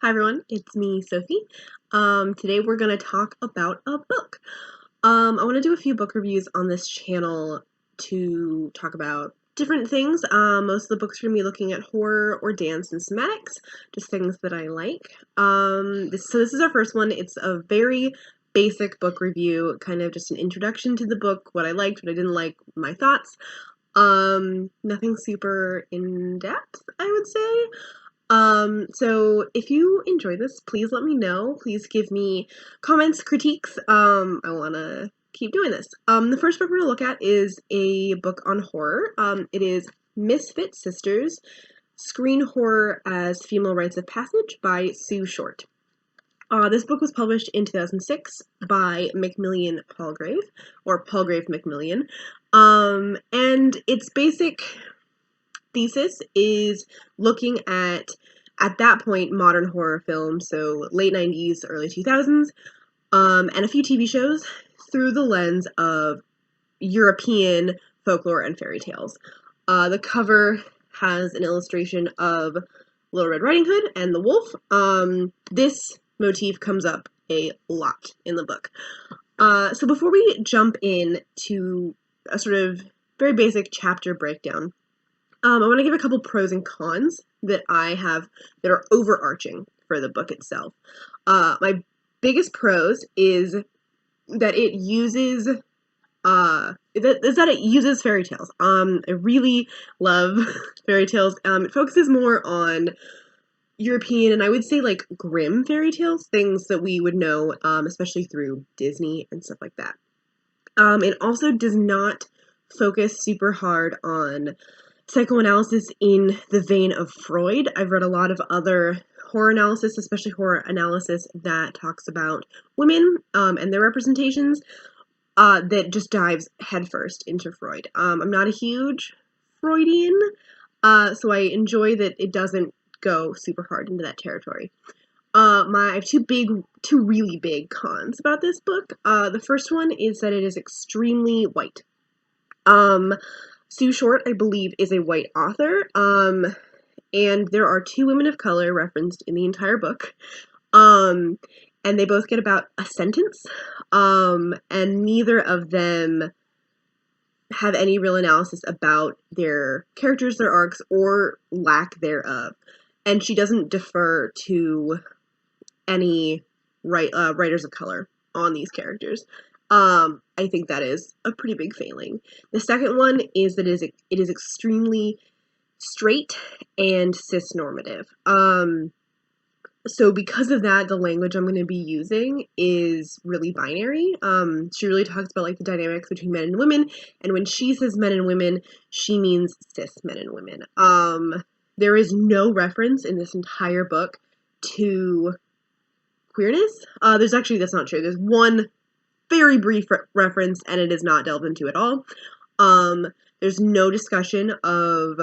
Hi everyone, it's me, Sophie. Today we're going to talk about a book. I want to do a few book reviews on this channel to talk about different things. Most of the books are going to be looking at horror or dance and somatics, just things that I like. This is our first one. It's a very basic book review, kind of just an introduction to the book, what I liked, what I didn't like, my thoughts. Nothing super in-depth, I would say. So if you enjoy this, please let me know. Please give me comments, critiques. I want to keep doing this. The first book we're going to look at is a book on horror. It is Misfit Sisters, Screen Horror as Female Rites of Passage by Sue Short. This book was published in 2006 by Macmillan Palgrave, or Palgrave Macmillan. And its basic thesis is looking at that point, modern horror films, so late 90s, early 2000s, and a few TV shows through the lens of European folklore and fairy tales. The cover has an illustration of Little Red Riding Hood and the wolf. This motif comes up a lot in the book. So before we jump in to a sort of very basic chapter breakdown, I want to give a couple pros and cons that I have that are overarching for the book itself. My biggest pros is that it uses it uses fairy tales. I really love fairy tales. It focuses more on European and I would say like grim fairy tales, things that we would know, especially through Disney and stuff like that. It also does not focus super hard on psychoanalysis in the vein of Freud. I've read a lot of other horror analysis, especially horror analysis that talks about women and their representations that just dives headfirst into Freud. I'm not a huge Freudian, so I enjoy that it doesn't go super hard into that territory. I have two really big cons about this book. The first one is that it is extremely white. Sue Short, I believe, is a white author, and there are two women of color referenced in the entire book, and they both get about a sentence, and neither of them have any real analysis about their characters, their arcs, or lack thereof, and she doesn't defer to any writers of color on these characters. I think that is a pretty big failing. The second one is that it is extremely straight and cis-normative. So because of that, the language I'm going to be using is really binary. She really talks about like the dynamics between men and women, and when she says men and women, she means cis men and women. There is no reference in this entire book to queerness. That's not true. There's one very brief reference, and it is not delved into at all. There's no discussion of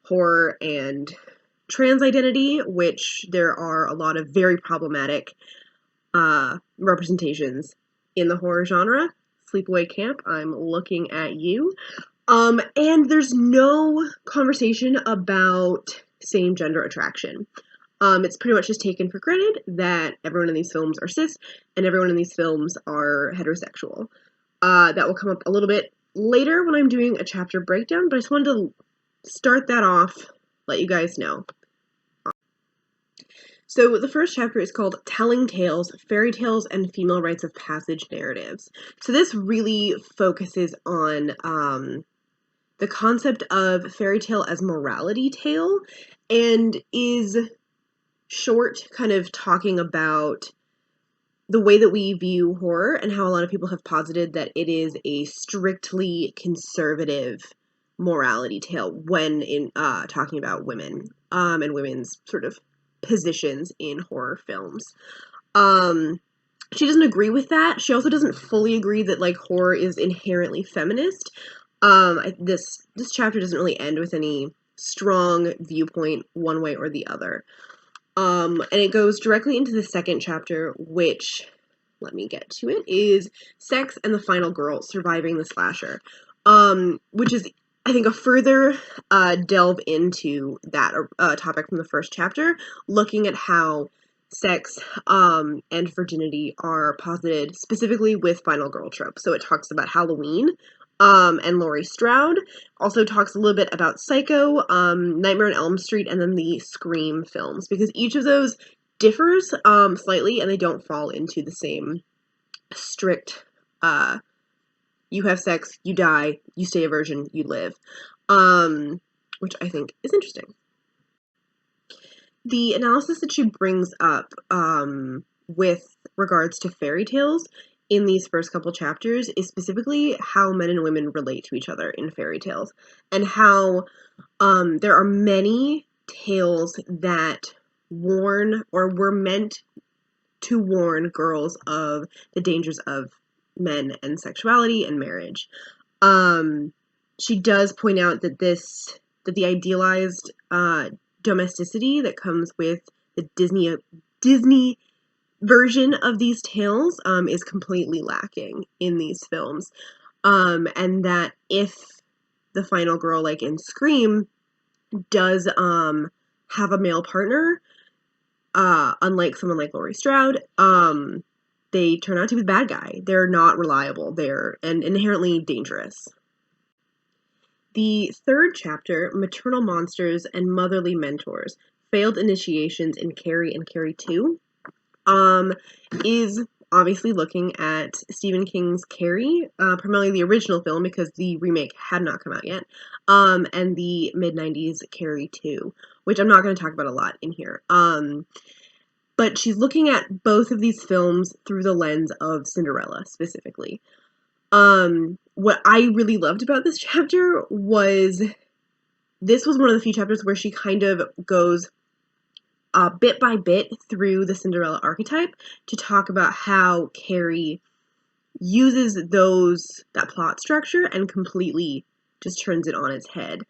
horror and trans identity, which there are a lot of very problematic representations in the horror genre. Sleepaway Camp, I'm looking at you. And there's no conversation about same-gender attraction. It's pretty much just taken for granted that everyone in these films are cis and everyone in these films are heterosexual. That will come up a little bit later when I'm doing a chapter breakdown, but I just wanted to start that off, let you guys know. So the first chapter is called Telling Tales, Fairy Tales, and Female Rites of Passage Narratives. So this really focuses on the concept of fairy tale as morality tale, and is short, kind of talking about the way that we view horror and how a lot of people have posited that it is a strictly conservative morality tale when in talking about women and women's sort of positions in horror films. She doesn't agree with that. She also doesn't fully agree that like horror is inherently feminist. This chapter doesn't really end with any strong viewpoint one way or the other. And it goes directly into the second chapter, which, let me get to it, is Sex and the Final Girl, Surviving the Slasher, which is, I think, a further delve into that topic from the first chapter, looking at how sex, and virginity are posited specifically with final girl trope. So it talks about Halloween, and Laurie Strode. Also talks a little bit about Psycho, Nightmare on Elm Street, and then the Scream films, because each of those differs slightly, and they don't fall into the same strict, you have sex, you die, you stay a virgin, you live, which I think is interesting. The analysis that she brings up with regards to fairy tales in these first couple chapters is specifically how men and women relate to each other in fairy tales, and how there are many tales that warn or were meant to warn girls of the dangers of men and sexuality and marriage. She does point out that the idealized domesticity that comes with the Disney version of these tales is completely lacking in these films, and that if the final girl, like in Scream, does have a male partner, unlike someone like Laurie Strode, they turn out to be the bad guy. They're not reliable. They're inherently dangerous. The third chapter, Maternal Monsters and Motherly Mentors, Failed Initiations in Carrie and Carrie 2, is obviously looking at Stephen King's Carrie, primarily the original film because the remake had not come out yet, and the mid-90s Carrie 2, which I'm not going to talk about a lot in here. But she's looking at both of these films through the lens of Cinderella, specifically. What I really loved about this chapter was this was one of the few chapters where she kind of goes bit by bit through the Cinderella archetype to talk about how Carrie uses that plot structure and completely just turns it on its head.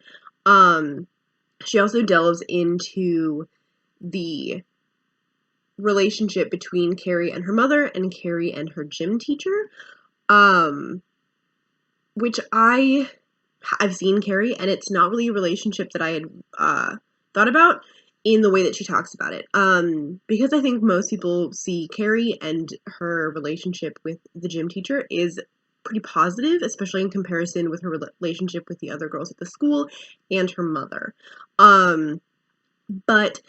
She also delves into the relationship between Carrie and her mother and Carrie and her gym teacher, which I've seen Carrie, and it's not really a relationship that I had thought about in the way that she talks about it, because I think most people see Carrie and her relationship with the gym teacher is pretty positive, especially in comparison with her relationship with the other girls at the school and her mother. But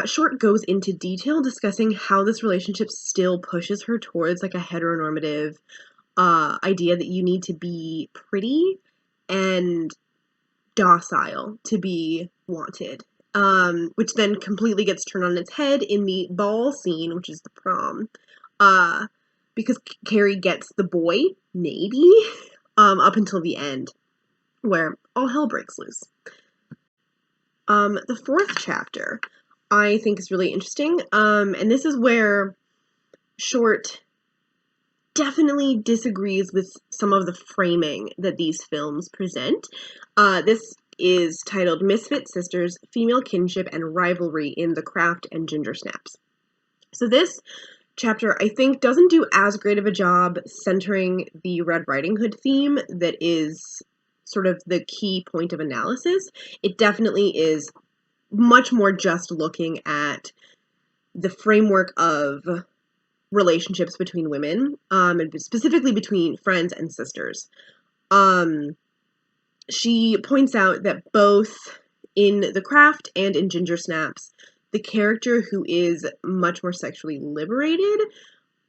Short goes into detail discussing how this relationship still pushes her towards like a heteronormative idea that you need to be pretty and docile to be wanted, which then completely gets turned on its head in the ball scene, which is the prom, because Carrie gets the boy, maybe, up until the end, where all hell breaks loose. The fourth chapter I think is really interesting, and this is where Short definitely disagrees with some of the framing that these films present. This is titled Misfit Sisters, Female Kinship and Rivalry in the Craft and Ginger Snaps. So this chapter, I think, doesn't do as great of a job centering the Red Riding Hood theme that is sort of the key point of analysis. It definitely is much more just looking at the framework of relationships between women, and specifically between friends and sisters. She points out that both in The Craft and in Ginger Snaps, the character who is much more sexually liberated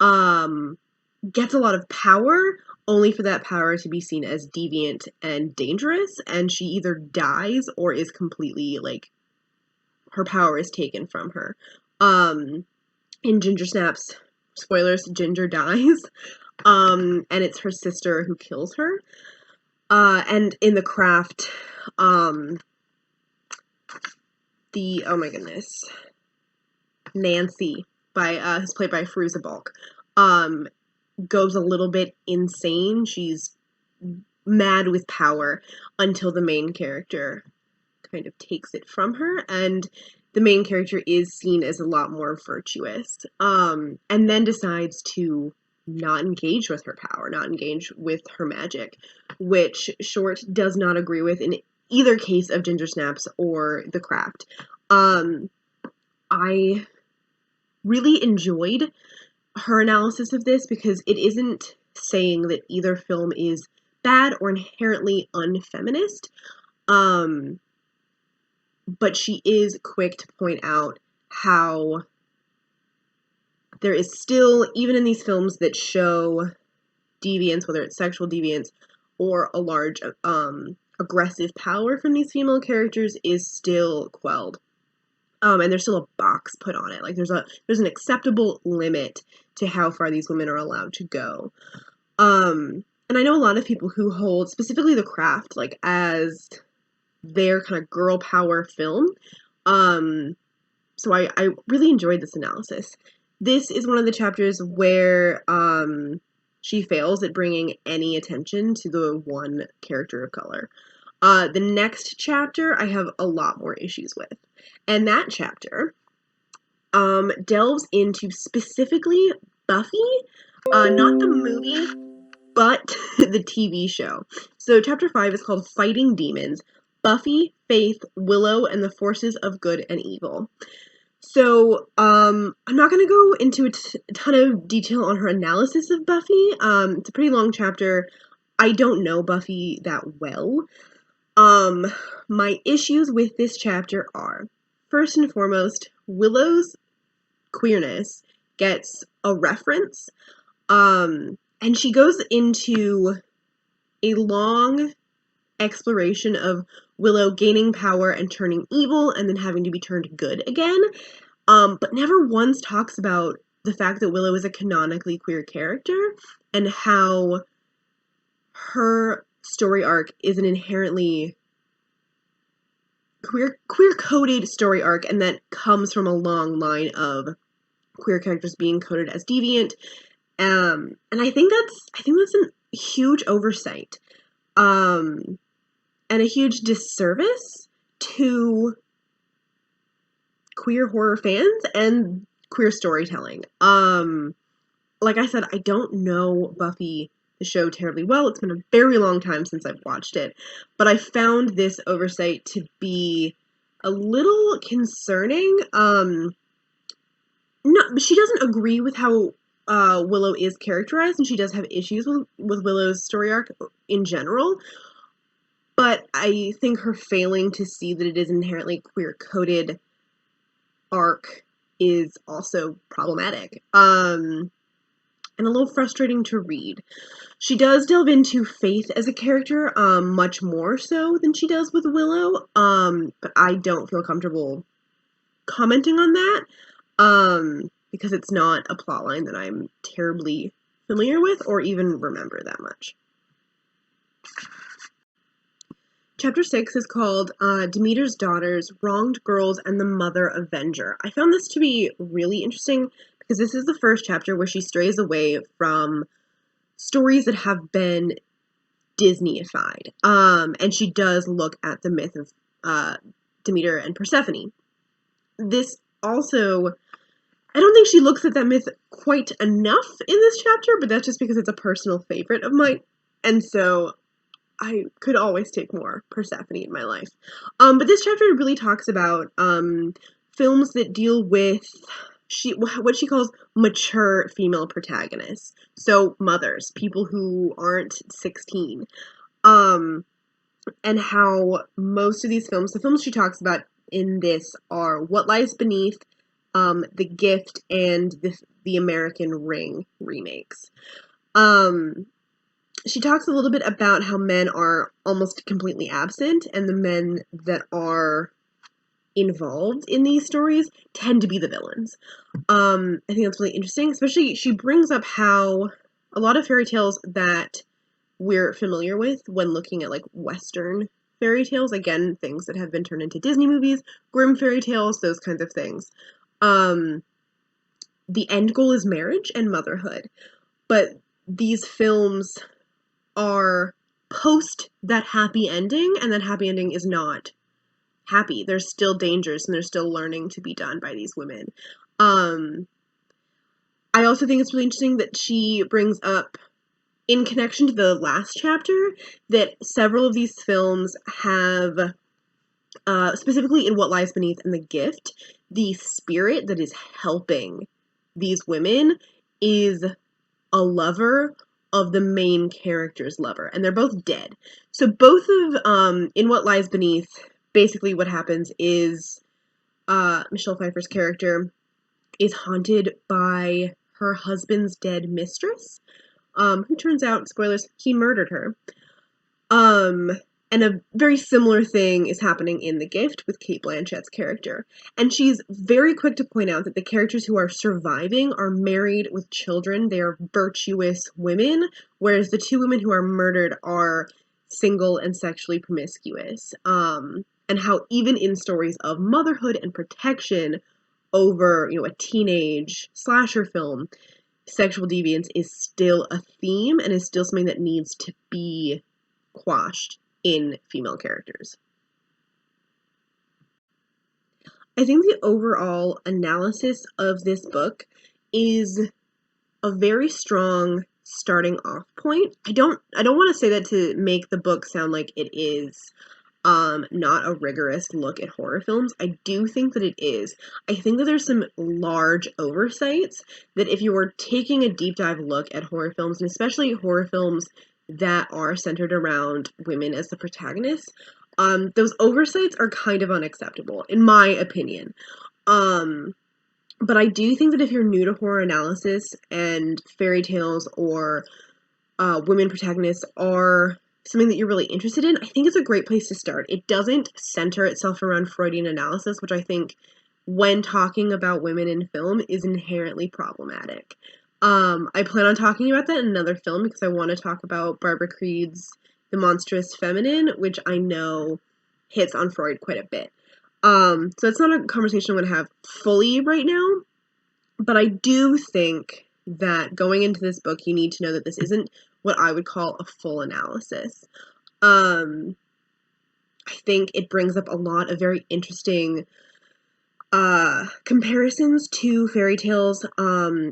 gets a lot of power, only for that power to be seen as deviant and dangerous, and she either dies or is completely, like, her power is taken from her. In Ginger Snaps, spoilers, Ginger dies, and it's her sister who kills her. And in The Craft, oh my goodness, Nancy, who's played by Fairuza Balk, goes a little bit insane. She's mad with power until the main character kind of takes it from her, and the main character is seen as a lot more virtuous, and then decides to not engage with her power, not engage with her magic, which Short does not agree with in either case of Ginger Snaps or The Craft. I really enjoyed her analysis of this because it isn't saying that either film is bad or inherently unfeminist. But she is quick to point out how there is still, even in these films that show deviance, whether it's sexual deviance or a large aggressive power from these female characters, is still quelled. And there's still a box put on it. Like there's an acceptable limit to how far these women are allowed to go. And I know a lot of people who hold specifically The Craft like as their kind of girl power film. So I really enjoyed this analysis. This is one of the chapters where she fails at bringing any attention to the one character of color. The next chapter I have a lot more issues with. And that chapter delves into specifically Buffy, not the movie, but the TV show. So chapter 5 is called Fighting Demons, Buffy, Faith, Willow, and the Forces of Good and Evil. So, I'm not going to go into a ton of detail on her analysis of Buffy. It's a pretty long chapter. I don't know Buffy that well. My issues with this chapter are, first and foremost, Willow's queerness gets a reference, and she goes into a long exploration of Willow gaining power and turning evil and then having to be turned good again, but never once talks about the fact that Willow is a canonically queer character and how her story arc is an inherently queer-coded story arc, and that comes from a long line of queer characters being coded as deviant. And I think that's a huge oversight. And a huge disservice to queer horror fans and queer storytelling. Like I said, I don't know Buffy the show terribly well. It's been a very long time since I've watched it, but I found this oversight to be a little concerning. No, she doesn't agree with how Willow is characterized, and she does have issues with Willow's story arc in general. But I think her failing to see that it is inherently queer-coded arc is also problematic. And a little frustrating to read. She does delve into Faith as a character, much more so than she does with Willow, but I don't feel comfortable commenting on that, because it's not a plotline that I'm terribly familiar with or even remember that much. Chapter 6 is called Demeter's Daughters, Wronged Girls, and the Mother Avenger. I found this to be really interesting because this is the first chapter where she strays away from stories that have been Disneyified. And she does look at the myth of Demeter and Persephone. This also, I don't think she looks at that myth quite enough in this chapter, but that's just because it's a personal favorite of mine. And so I could always take more Persephone in my life. But this chapter really talks about films that deal with what she calls mature female protagonists. So mothers, people who aren't 16. And how most of these films, the films she talks about in this are What Lies Beneath, The Gift, and the American Ring remakes. She talks a little bit about how men are almost completely absent, and the men that are involved in these stories tend to be the villains. I think that's really interesting, especially she brings up how a lot of fairy tales that we're familiar with when looking at like Western fairy tales, again, things that have been turned into Disney movies, Grimm fairy tales, those kinds of things. The end goal is marriage and motherhood, but these films are post that happy ending, and that happy ending is not happy. There's still dangers, and there's still learning to be done by these women. I also think it's really interesting that she brings up, in connection to the last chapter, that several of these films have, specifically in What Lies Beneath and The Gift, the spirit that is helping these women is a lover of the main character's lover, and they're both dead. So both of In What Lies Beneath, basically what happens is Michelle Pfeiffer's character is haunted by her husband's dead mistress, who turns out, spoilers, he murdered her. And a very similar thing is happening in The Gift with Cate Blanchett's character. And she's very quick to point out that the characters who are surviving are married with children. They are virtuous women, whereas the two women who are murdered are single and sexually promiscuous. And how even in stories of motherhood and protection over, a teenage slasher film, sexual deviance is still a theme and is still something that needs to be quashed in female characters. I think the overall analysis of this book is a very strong starting off point. I don't want to say that to make the book sound like it is not a rigorous look at horror films. I do think that it is. I think that there's some large oversights that if you were taking a deep dive look at horror films, and especially horror films that are centered around women as the protagonists, those oversights are kind of unacceptable, in my opinion. But I do think that if you're new to horror analysis and fairy tales or women protagonists are something that you're really interested in, I think it's a great place to start. It doesn't center itself around Freudian analysis, which I think, when talking about women in film, is inherently problematic. I plan on talking about that in another film because I want to talk about Barbara Creed's The Monstrous Feminine, which I know hits on Freud quite a bit. So it's not a conversation I'm going to have fully right now, but I do think that going into this book, you need to know that this isn't what I would call a full analysis. I think it brings up a lot of very interesting comparisons to fairy tales,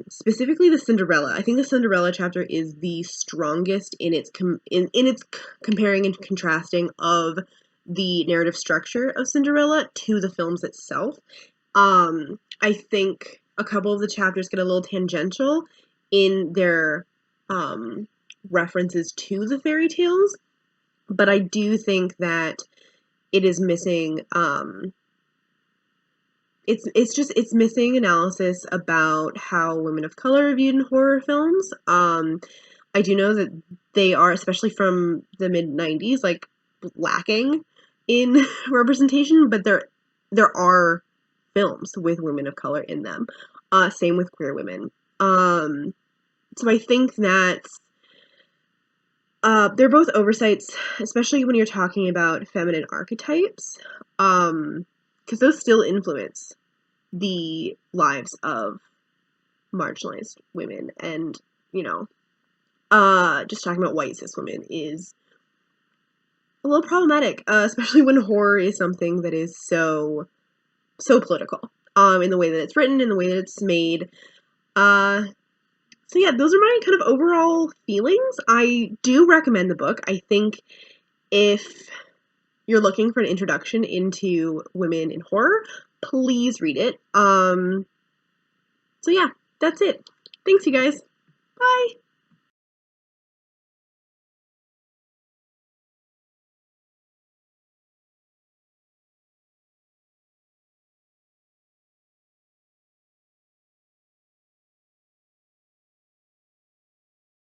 specifically the Cinderella. I think the Cinderella chapter is the strongest in its comparing and contrasting of the narrative structure of Cinderella to the films itself. I think a couple of the chapters get a little tangential in their references to the fairy tales, but I do think that it is missing it's missing analysis about how women of color are viewed in horror films. I do know that they are, especially from the mid-90s, like, lacking in representation, but there are films with women of color in them. Same with queer women. So I think that they're both oversights, especially when you're talking about feminine archetypes, because those still influence the lives of marginalized women, and just talking about white cis women is a little problematic, especially when horror is something that is so political, in the way that it's written, in the way that it's made. So yeah, those are my kind of overall feelings. I do recommend the book. I think if you're looking for an introduction into women in horror, please read it. So yeah, that's it. Thanks, you guys. Bye!